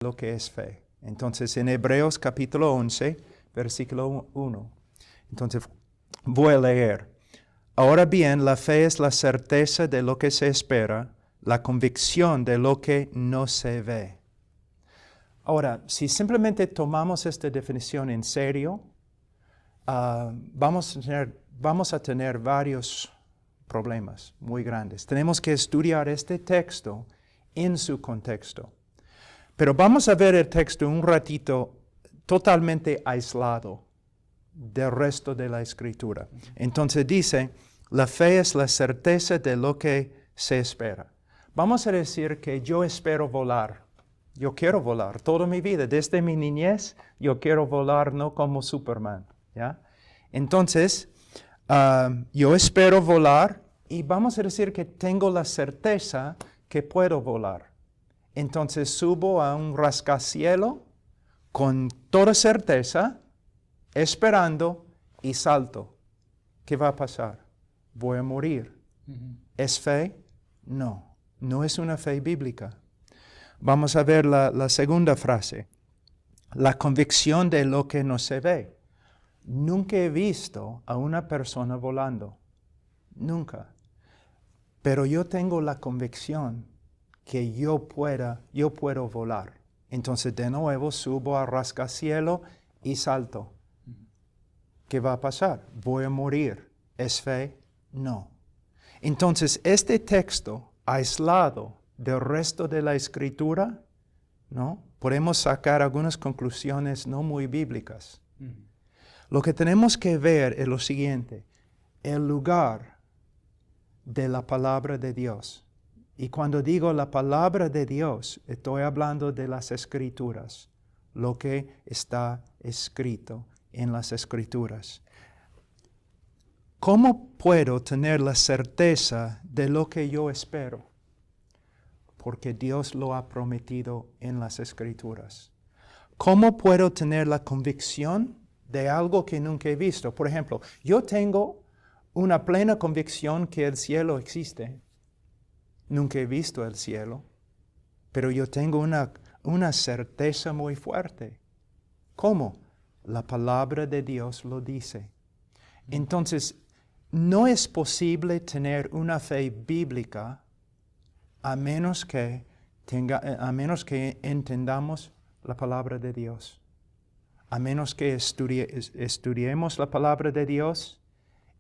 lo que es fe. Entonces, en Hebreos capítulo 11, versículo 1. Entonces, voy a leer. Ahora bien, la fe es la certeza de lo que se espera, la convicción de lo que no se ve. Ahora, si simplemente tomamos esta definición en serio, vamos a tener varios problemas muy grandes. Tenemos que estudiar este texto en su contexto. Pero vamos a ver el texto un ratito totalmente aislado del resto de la Escritura. Entonces dice, la fe es la certeza de lo que se espera. Vamos a decir que yo espero volar. Yo quiero volar toda mi vida. Desde mi niñez yo quiero volar, no como Superman, ¿ya? Entonces, yo espero volar y vamos a decir que tengo la certeza que puedo volar. Entonces subo a un rascacielos con toda certeza, esperando y salto. ¿Qué va a pasar? Voy a morir. ¿Es fe? No, no es una fe bíblica. Vamos a ver la segunda frase. La convicción de lo que no se ve. Nunca he visto a una persona volando. Nunca. Pero yo tengo la convicción que yo puedo volar. Entonces de nuevo subo a rascacielos y salto. ¿Qué va a pasar? Voy a morir. ¿Es fe? No. Entonces este texto aislado del resto de la Escritura, ¿no? Podemos sacar algunas conclusiones no muy bíblicas. Lo que tenemos que ver es lo siguiente, el lugar de la palabra de Dios. Y cuando digo la palabra de Dios, estoy hablando de las Escrituras, lo que está escrito en las Escrituras. ¿Cómo puedo tener la certeza de lo que yo espero? Porque Dios lo ha prometido en las Escrituras. ¿Cómo puedo tener la convicción de algo que nunca he visto? Por ejemplo, yo tengo una plena convicción que el cielo existe. Nunca he visto el cielo, pero yo tengo una certeza muy fuerte. ¿Cómo? La palabra de Dios lo dice. Entonces, no es posible tener una fe bíblica a menos que entendamos la palabra de Dios. A menos que estudiemos la palabra de Dios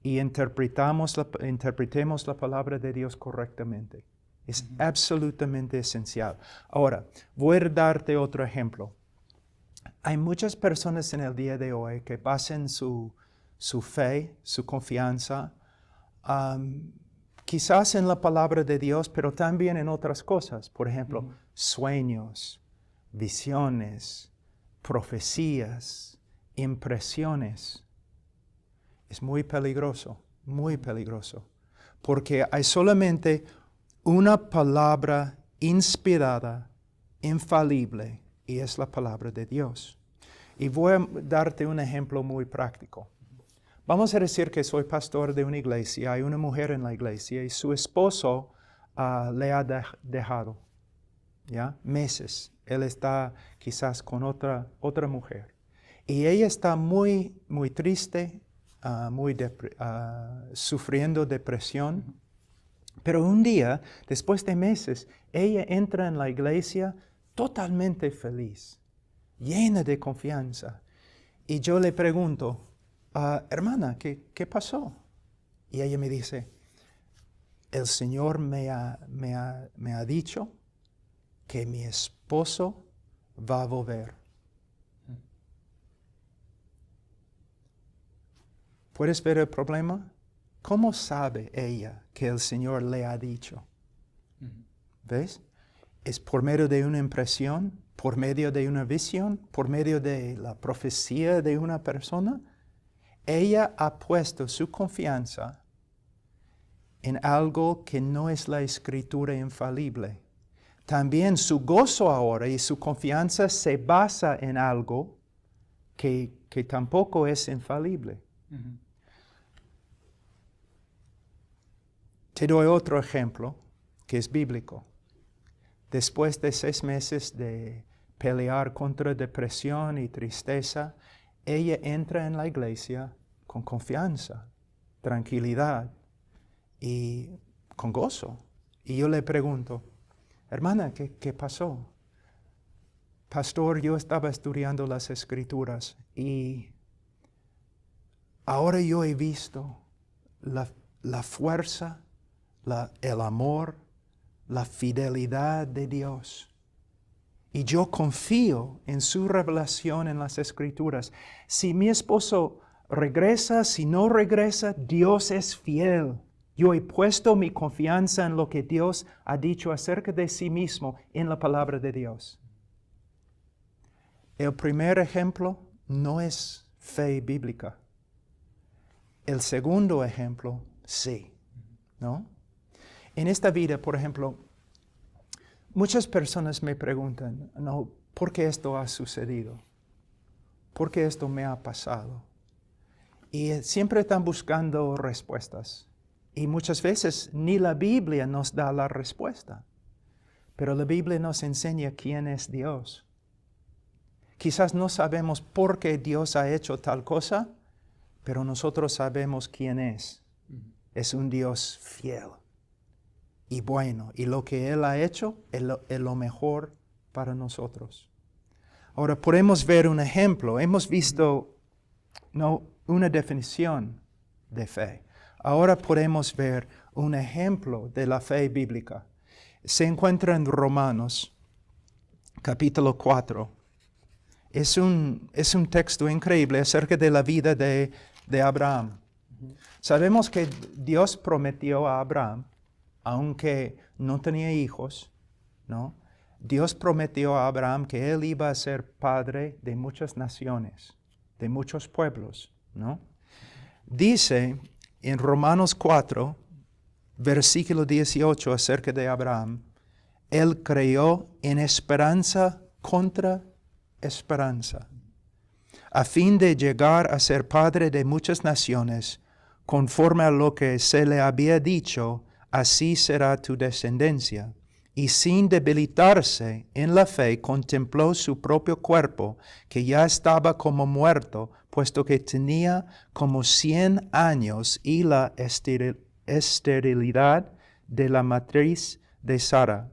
y interpretemos la palabra de Dios correctamente. Es absolutamente esencial. Ahora, voy a darte otro ejemplo. Hay muchas personas en el día de hoy que basan su fe, su confianza, quizás en la palabra de Dios, pero también en otras cosas. Por ejemplo, sueños, visiones, profecías, impresiones. Es muy peligroso, porque hay solamente una palabra inspirada, infalible, y es la palabra de Dios. Y voy a darte un ejemplo muy práctico. Vamos a decir que soy pastor de una iglesia, hay una mujer en la iglesia y su esposo le ha dejado, ¿ya? Meses. Él está quizás con otra mujer. Y ella está muy, muy triste, sufriendo depresión. Pero un día, después de meses, ella entra en la iglesia totalmente feliz, llena de confianza. Y yo le pregunto, hermana, ¿qué pasó? Y ella me dice, el Señor me ha dicho que mi esposo va a volver. ¿Puedes ver el problema? ¿Cómo sabe ella que el Señor le ha dicho? ¿Ves? Es por medio de una impresión, por medio de una visión, por medio de la profecía de una persona. Ella ha puesto su confianza en algo que no es la Escritura infalible. También su gozo ahora y su confianza se basa en algo que tampoco es infalible. Te doy otro ejemplo que es bíblico. Después de 6 meses de pelear contra depresión y tristeza, ella entra en la iglesia con confianza, tranquilidad y con gozo. Y yo le pregunto, hermana, ¿qué pasó? Pastor, yo estaba estudiando las Escrituras y ahora yo he visto la fuerza, el amor, la fidelidad de Dios. Y yo confío en su revelación en las Escrituras. Si mi esposo regresa, si no regresa, Dios es fiel. Yo he puesto mi confianza en lo que Dios ha dicho acerca de sí mismo en la palabra de Dios. El primer ejemplo no es fe bíblica. El segundo ejemplo, sí, ¿no? En esta vida, por ejemplo, muchas personas me preguntan, no, ¿por qué esto ha sucedido? ¿Por qué esto me ha pasado? Y siempre están buscando respuestas. Y muchas veces ni la Biblia nos da la respuesta. Pero la Biblia nos enseña quién es Dios. Quizás no sabemos por qué Dios ha hecho tal cosa, pero nosotros sabemos quién es. Es un Dios fiel y bueno. Y lo que Él ha hecho es lo mejor para nosotros. Ahora podemos ver un ejemplo. Hemos visto una definición de fe. Ahora podemos ver un ejemplo de la fe bíblica. Se encuentra en Romanos, capítulo 4. Es un texto increíble acerca de la vida de Abraham. Sabemos que Dios prometió a Abraham, aunque no tenía hijos, ¿no? Dios prometió a Abraham que él iba a ser padre de muchas naciones, de muchos pueblos, ¿no? Dice en Romanos 4, versículo 18 acerca de Abraham, él creyó en esperanza contra esperanza, a fin de llegar a ser padre de muchas naciones, conforme a lo que se le había dicho, así será tu descendencia. Y sin debilitarse en la fe, contempló su propio cuerpo, que ya estaba como muerto, puesto que tenía como 100 años, y la esterilidad de la matriz de Sara.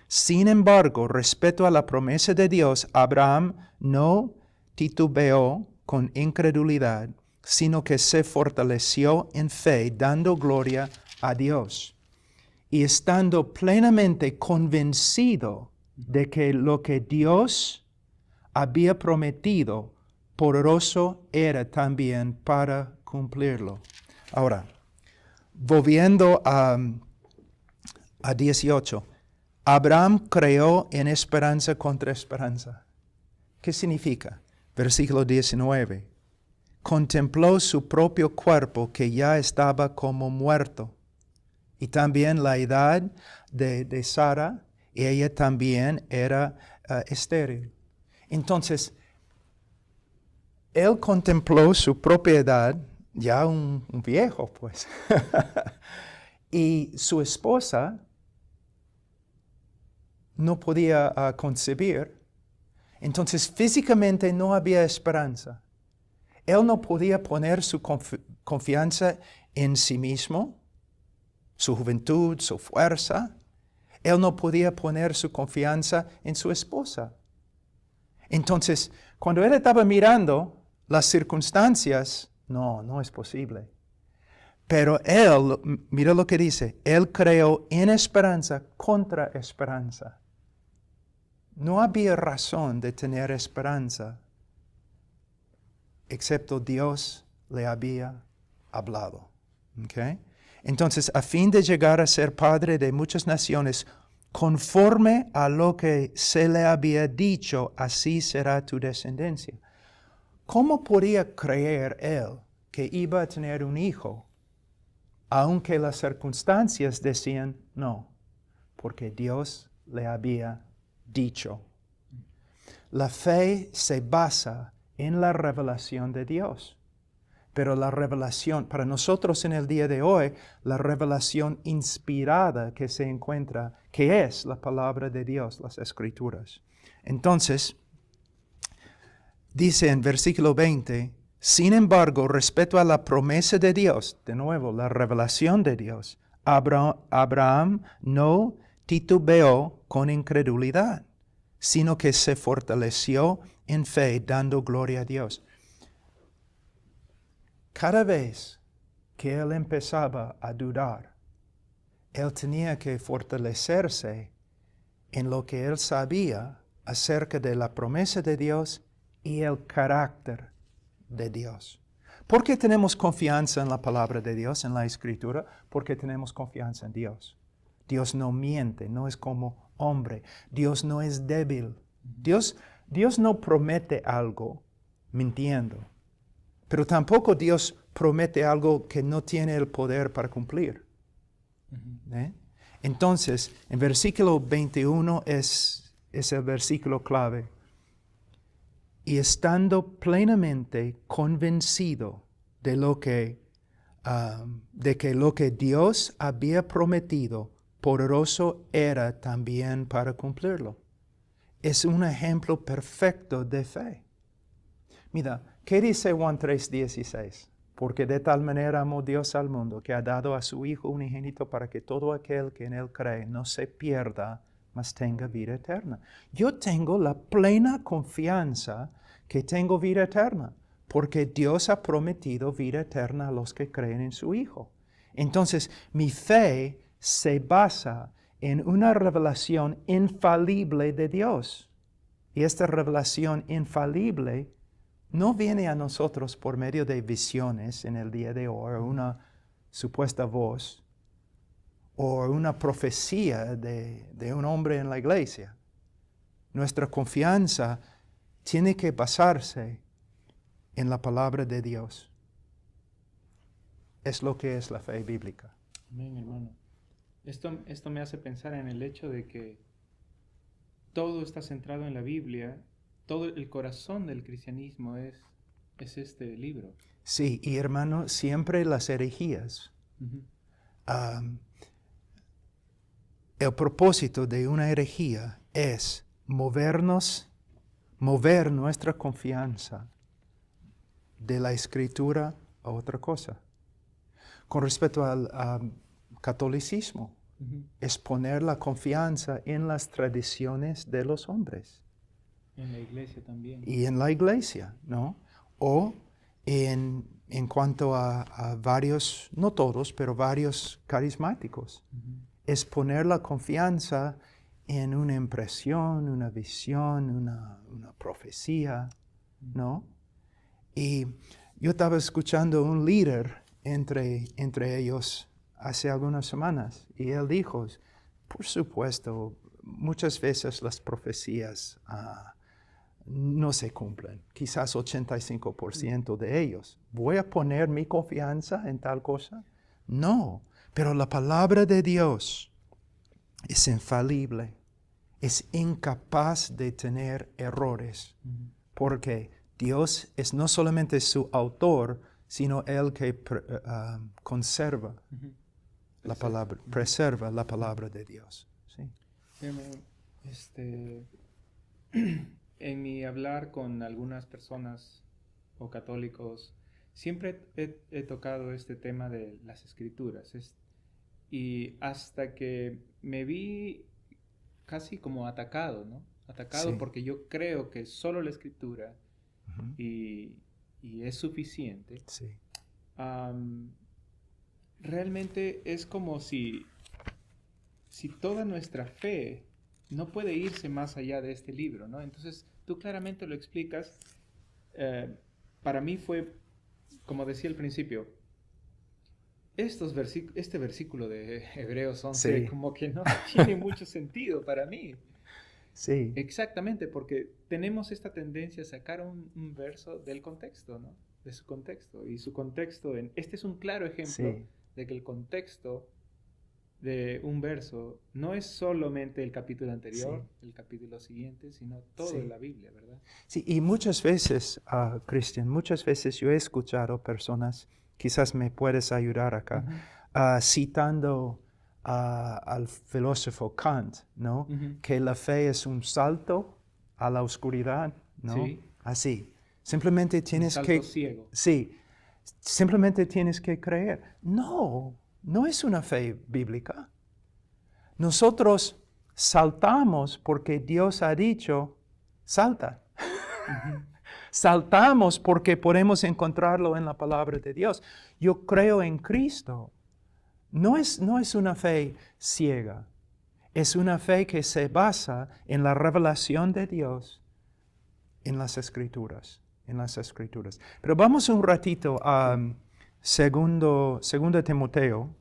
Sin embargo, respecto a la promesa de Dios, Abraham no titubeó con incredulidad, sino que se fortaleció en fe, dando gloria a Dios. Y estando plenamente convencido de que lo que Dios había prometido, poderoso era también para cumplirlo. Ahora, volviendo a 18, Abraham creyó en esperanza contra esperanza. ¿Qué significa? Versículo 19. Contempló su propio cuerpo que ya estaba como muerto. Y también la edad de Sara, y ella también era estéril. Entonces, él contempló su propia edad, ya un viejo, pues. Y su esposa no podía concebir. Entonces, físicamente no había esperanza. Él no podía poner su confianza en sí mismo, su juventud, su fuerza. Él no podía poner su confianza en su esposa. Entonces, cuando él estaba mirando las circunstancias, no es posible. Pero él, mira lo que dice, él creyó en esperanza contra esperanza. No había razón de tener esperanza, excepto Dios le había hablado. ¿Okay? Entonces, a fin de llegar a ser padre de muchas naciones, conforme a lo que se le había dicho, así será tu descendencia. ¿Cómo podía creer él que iba a tener un hijo, aunque las circunstancias decían no? Porque Dios le había dicho. La fe se basa en la revelación de Dios. Pero la revelación, para nosotros en el día de hoy, la revelación inspirada que se encuentra, que es la palabra de Dios, las Escrituras. Entonces, dice en versículo 20, sin embargo, respecto a la promesa de Dios, de nuevo, la revelación de Dios, Abraham no titubeó con incredulidad, sino que se fortaleció en fe, dando gloria a Dios. Cada vez que él empezaba a dudar, él tenía que fortalecerse en lo que él sabía acerca de la promesa de Dios y el carácter de Dios. ¿Por qué tenemos confianza en la palabra de Dios, en la Escritura? Porque tenemos confianza en Dios. Dios no miente, no es como hombre. Dios no es débil. Dios no promete algo mintiendo, pero tampoco Dios promete algo que no tiene el poder para cumplir. Entonces, en versículo 21 es el versículo clave. Y estando plenamente convencido de que lo que Dios había prometido, poderoso era también para cumplirlo. Es un ejemplo perfecto de fe. Mira, ¿qué dice Juan 3:16? Porque de tal manera amó Dios al mundo, que ha dado a su Hijo unigénito para que todo aquel que en Él cree no se pierda, mas tenga vida eterna. Yo tengo la plena confianza que tengo vida eterna, porque Dios ha prometido vida eterna a los que creen en su Hijo. Entonces, mi fe se basa en una revelación infalible de Dios. Y esta revelación infalible no viene a nosotros por medio de visiones en el día de hoy, o una supuesta voz, o una profecía de un hombre en la iglesia. Nuestra confianza tiene que basarse en la palabra de Dios. Es lo que es la fe bíblica. Amén, hermano. Esto me hace pensar en el hecho de que todo está centrado en la Biblia. Todo el corazón del cristianismo es este libro. Sí, y hermano, siempre las herejías. El propósito de una herejía es mover nuestra confianza de la Escritura a otra cosa. Con respecto al catolicismo, es poner la confianza en las tradiciones de los hombres. En la iglesia también. Y en la iglesia, ¿no? O en cuanto a varios, no todos, pero varios carismáticos. Es poner la confianza en una impresión, una visión, una profecía, ¿no? Y yo estaba escuchando un líder entre ellos hace algunas semanas, y él dijo, por supuesto, muchas veces las profecías no se cumplen, quizás 85% de ellos. ¿Voy a poner mi confianza en tal cosa? No, pero la palabra de Dios es infalible, es incapaz de tener errores, porque Dios es no solamente su autor, sino el que conserva la palabra, preserva la palabra de Dios. ¿Sí? En mi hablar con algunas personas o católicos, siempre he tocado este tema de las escrituras. Y hasta que me vi casi como atacado, ¿no? Atacado, sí, porque yo creo que solo la escritura y es suficiente. Sí. Realmente es como si toda nuestra fe no puede irse más allá de este libro, ¿no? Entonces, tú claramente lo explicas. Para mí fue, como decía al principio, este versículo de Hebreos 11 sí, como que no tiene mucho sentido para mí. Sí. Exactamente, porque tenemos esta tendencia a sacar un verso del contexto, ¿no? De su contexto. Y su contexto, este es un claro ejemplo, sí, de que el contexto de un verso no es solamente el capítulo anterior, sí, el capítulo siguiente, sino todo, sí, la Biblia, ¿verdad? Sí, y muchas veces, Cristian, muchas veces yo he escuchado personas, quizás me puedes ayudar acá, citando al filósofo Kant, ¿no? Que la fe es un salto a la oscuridad, ¿no? Sí. Así. Simplemente tienes salto que... ciego. Sí, simplemente tienes que creer. No, no es una fe bíblica. Nosotros saltamos porque Dios ha dicho, salta. Saltamos porque podemos encontrarlo en la palabra de Dios. Yo creo en Cristo. No es una fe ciega. Es una fe que se basa en la revelación de Dios en las Escrituras. Pero vamos un ratito a segundo Timoteo,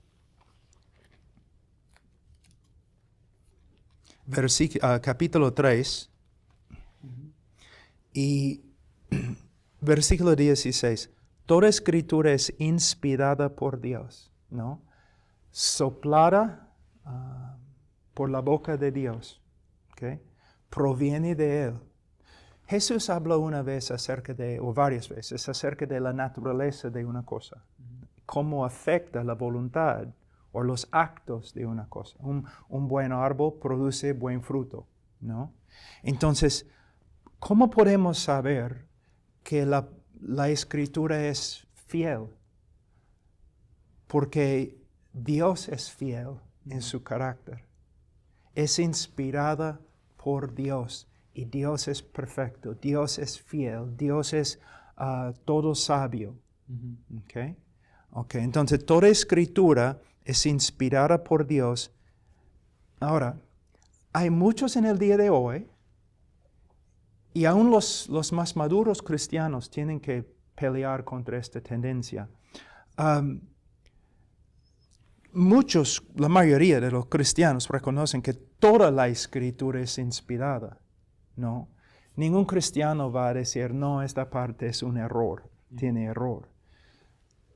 capítulo 3, y versículo 16. Toda escritura es inspirada por Dios, ¿no? Soplada por la boca de Dios, ¿ok? Proviene de Él. Jesús habló una vez o varias veces, acerca de la naturaleza de una cosa, cómo afecta la voluntad o los actos de una cosa. Un buen árbol produce buen fruto, ¿no? Entonces, ¿cómo podemos saber que la Escritura es fiel? Porque Dios es fiel en su carácter. Es inspirada por Dios. Y Dios es perfecto, Dios es fiel, Dios es todo sabio. Okay, entonces toda escritura es inspirada por Dios. Ahora, hay muchos en el día de hoy, y aún los más maduros cristianos tienen que pelear contra esta tendencia. La mayoría de los cristianos reconocen que toda la escritura es inspirada. No, ningún cristiano va a decir, no, esta parte es un error, tiene error.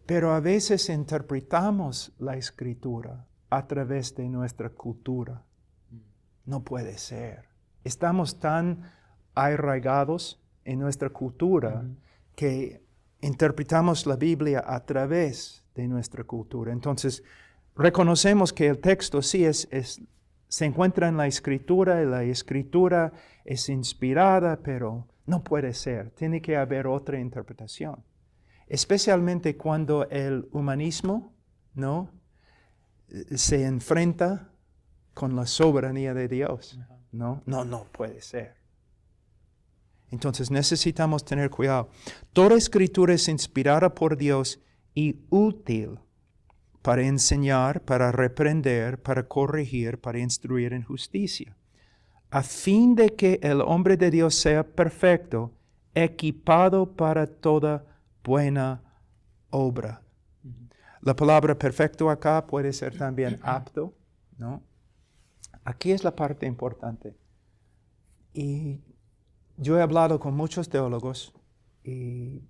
Pero a veces interpretamos la Escritura a través de nuestra cultura. No puede ser. Estamos tan arraigados en nuestra cultura que interpretamos la Biblia a través de nuestra cultura. Entonces, reconocemos que el texto sí se encuentra en la Escritura, y la Escritura es inspirada, pero no puede ser. Tiene que haber otra interpretación. Especialmente cuando el humanismo, ¿no?, se enfrenta con la soberanía de Dios. No puede ser. Entonces necesitamos tener cuidado. Toda Escritura es inspirada por Dios y útil para enseñar, para reprender, para corregir, para instruir en justicia, a fin de que el hombre de Dios sea perfecto, equipado para toda buena obra. La palabra perfecto acá puede ser también apto, ¿no? Aquí es la parte importante. Y yo he hablado con muchos teólogos y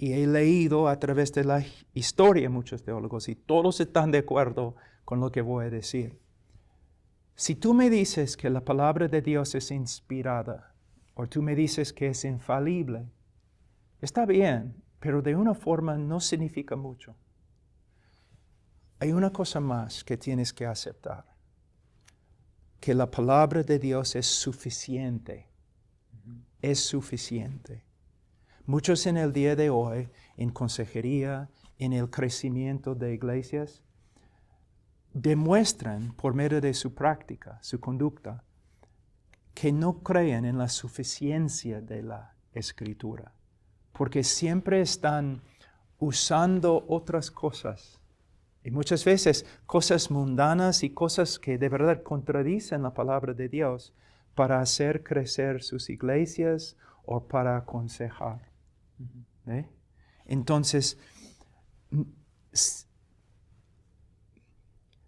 he leído a través de la historia muchos teólogos y todos están de acuerdo con lo que voy a decir. Si tú me dices que la palabra de Dios es inspirada, o tú me dices que es infalible, está bien, pero de una forma no significa mucho. Hay una cosa más que tienes que aceptar, que la palabra de Dios es suficiente. Es suficiente. Muchos en el día de hoy, en consejería, en el crecimiento de iglesias, demuestran por medio de su práctica, su conducta, que no creen en la suficiencia de la Escritura, porque siempre están usando otras cosas, y muchas veces cosas mundanas y cosas que de verdad contradicen la palabra de Dios para hacer crecer sus iglesias o para aconsejar. Entonces,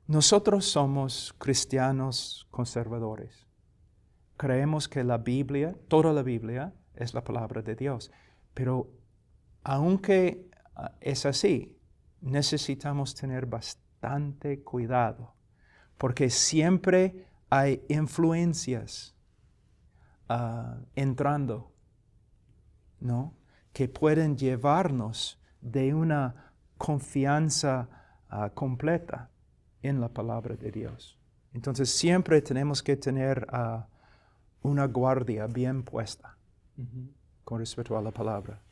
nosotros somos cristianos conservadores. Creemos que la Biblia, toda la Biblia, es la palabra de Dios. Pero aunque es así, necesitamos tener bastante cuidado, porque siempre hay influencias entrando, ¿no?, que pueden llevarnos de una confianza completa en la palabra de Dios. Entonces siempre tenemos que tener una guardia bien puesta con respecto a la palabra.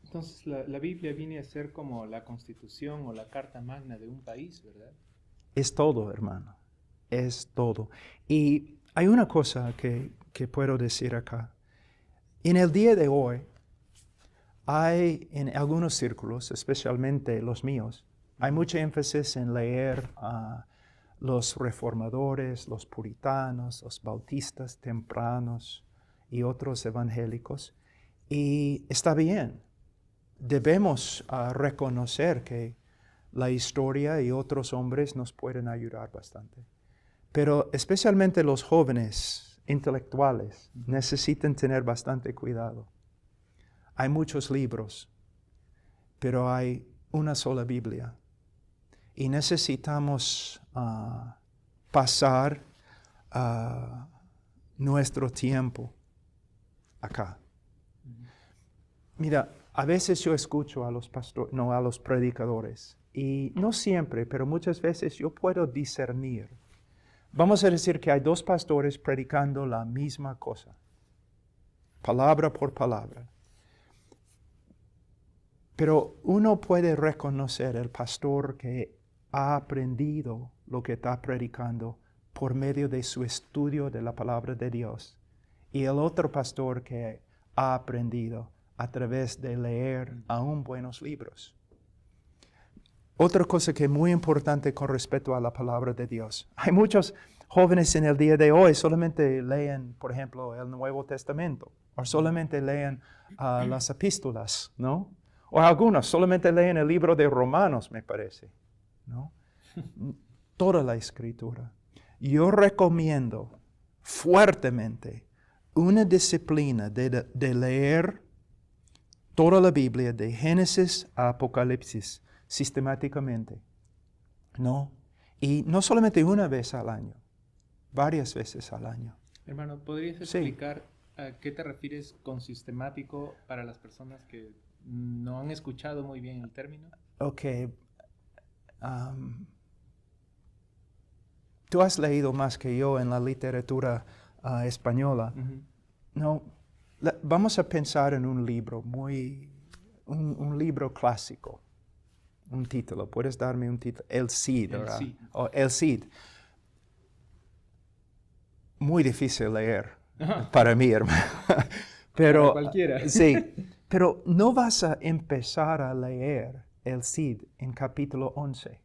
Entonces la Biblia viene a ser como la constitución o la carta magna de un país, ¿verdad? Es todo, hermano. Es todo. Y hay una cosa que puedo decir acá. En el día de hoy, hay en algunos círculos, especialmente los míos, hay mucho énfasis en leer a los reformadores, los puritanos, los bautistas tempranos y otros evangélicos. Y está bien. Debemos reconocer que la historia y otros hombres nos pueden ayudar bastante. Pero especialmente los jóvenes intelectuales necesitan tener bastante cuidado. Hay muchos libros, pero hay una sola Biblia. Y necesitamos pasar nuestro tiempo acá. Mira, a veces yo escucho a los a los predicadores, y no siempre, pero muchas veces yo puedo discernir. Vamos a decir que hay dos pastores predicando la misma cosa, palabra por palabra. Pero uno puede reconocer el pastor que ha aprendido lo que está predicando por medio de su estudio de la palabra de Dios, y el otro pastor que ha aprendido a través de leer aún buenos libros. Otra cosa que es muy importante con respecto a la palabra de Dios. Hay muchos jóvenes en el día de hoy solamente leen, por ejemplo, el Nuevo Testamento, o solamente leen las epístolas, ¿no? O algunos solamente leen el libro de Romanos, me parece, ¿no? Toda la Escritura. Yo recomiendo fuertemente una disciplina de leer toda la Biblia, de Génesis a Apocalipsis, sistemáticamente, ¿no? Y no solamente una vez al año, varias veces al año. Hermano, ¿podrías explicar a qué te refieres con sistemático para las personas que no han escuchado muy bien el término? Ok. Tú has leído más que yo en la literatura española. No, vamos a pensar en un libro un libro clásico. Un título, ¿puedes darme un título? El Cid, ¿verdad? Cid. Oh, El Cid. Muy difícil leer para mí, hermano. Pero, para cualquiera. Sí, pero no vas a empezar a leer El Cid en capítulo 11.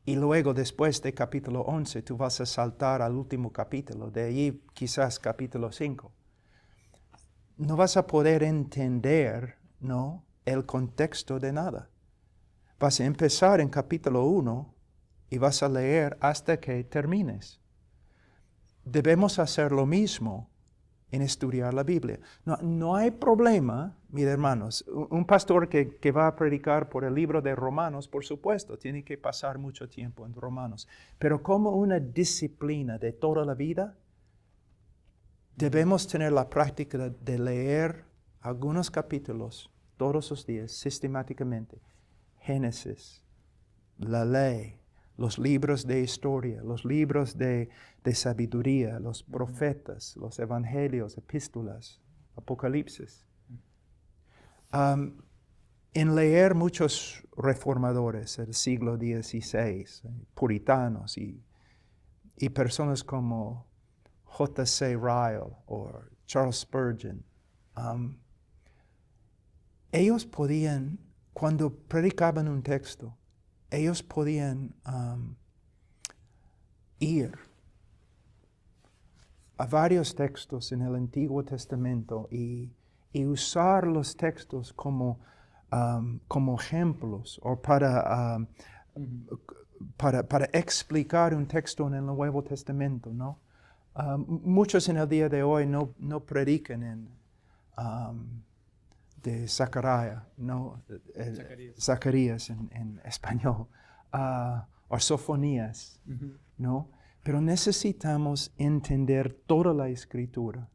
Y luego, después de capítulo 11, tú vas a saltar al último capítulo, de ahí quizás capítulo 5. No vas a poder entender, ¿no?, el contexto de nada. Vas a empezar en capítulo 1 y vas a leer hasta que termines. Debemos hacer lo mismo en estudiar la Biblia. No hay problema, mis hermanos. Un pastor que va a predicar por el libro de Romanos, por supuesto, tiene que pasar mucho tiempo en Romanos. Pero como una disciplina de toda la vida, debemos tener la práctica de leer algunos capítulos todos los días, sistemáticamente. Génesis, la ley, los libros de historia, los libros de sabiduría, los profetas, los evangelios, epístolas, Apocalipsis. En leer muchos reformadores del siglo XVI, puritanos y personas como J.C. Ryle o Charles Spurgeon, ellos podían, cuando predicaban un texto, ellos podían ir a varios textos en el Antiguo Testamento y usar los textos como ejemplos o para explicar un texto en el Nuevo Testamento, ¿no? Muchos en el día de hoy no predican de Zacarías, ¿no? Zacarías en español, o Sofonías, ¿no? Pero necesitamos entender toda la Escritura.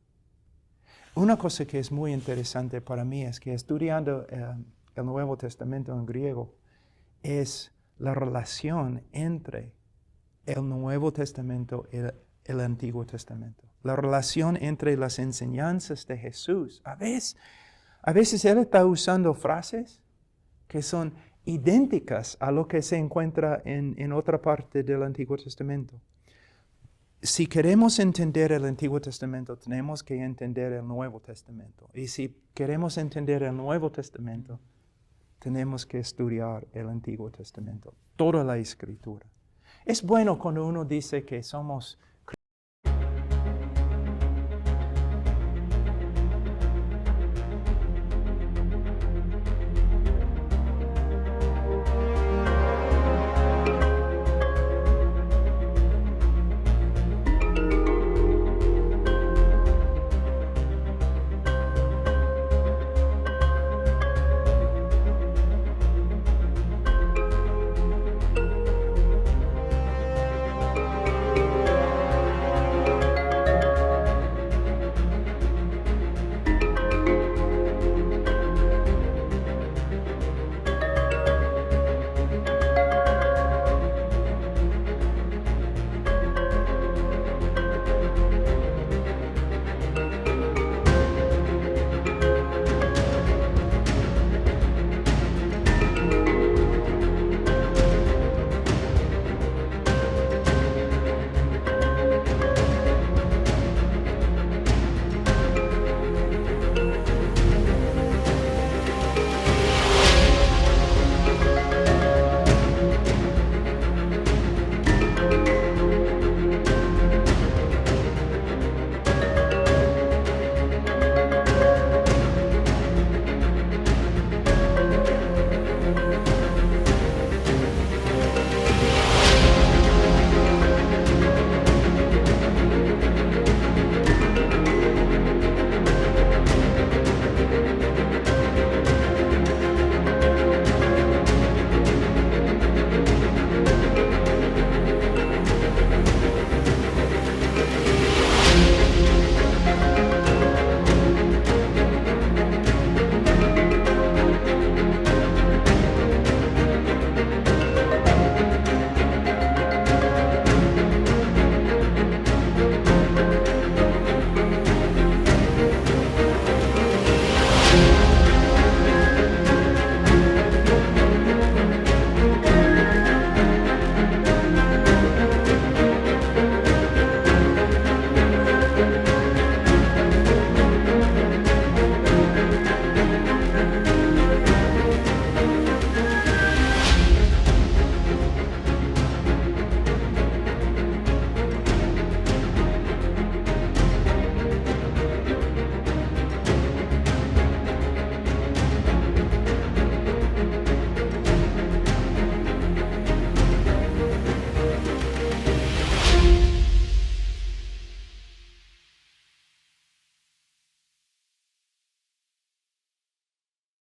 Una cosa que es muy interesante para mí es que estudiando el Nuevo Testamento en griego es la relación entre el Nuevo Testamento y el Antiguo Testamento. La relación entre las enseñanzas de Jesús. A veces Él está usando frases que son idénticas a lo que se encuentra en otra parte del Antiguo Testamento. Si queremos entender el Antiguo Testamento, tenemos que entender el Nuevo Testamento. Y si queremos entender el Nuevo Testamento, tenemos que estudiar el Antiguo Testamento, toda la Escritura. Es bueno cuando uno dice que somos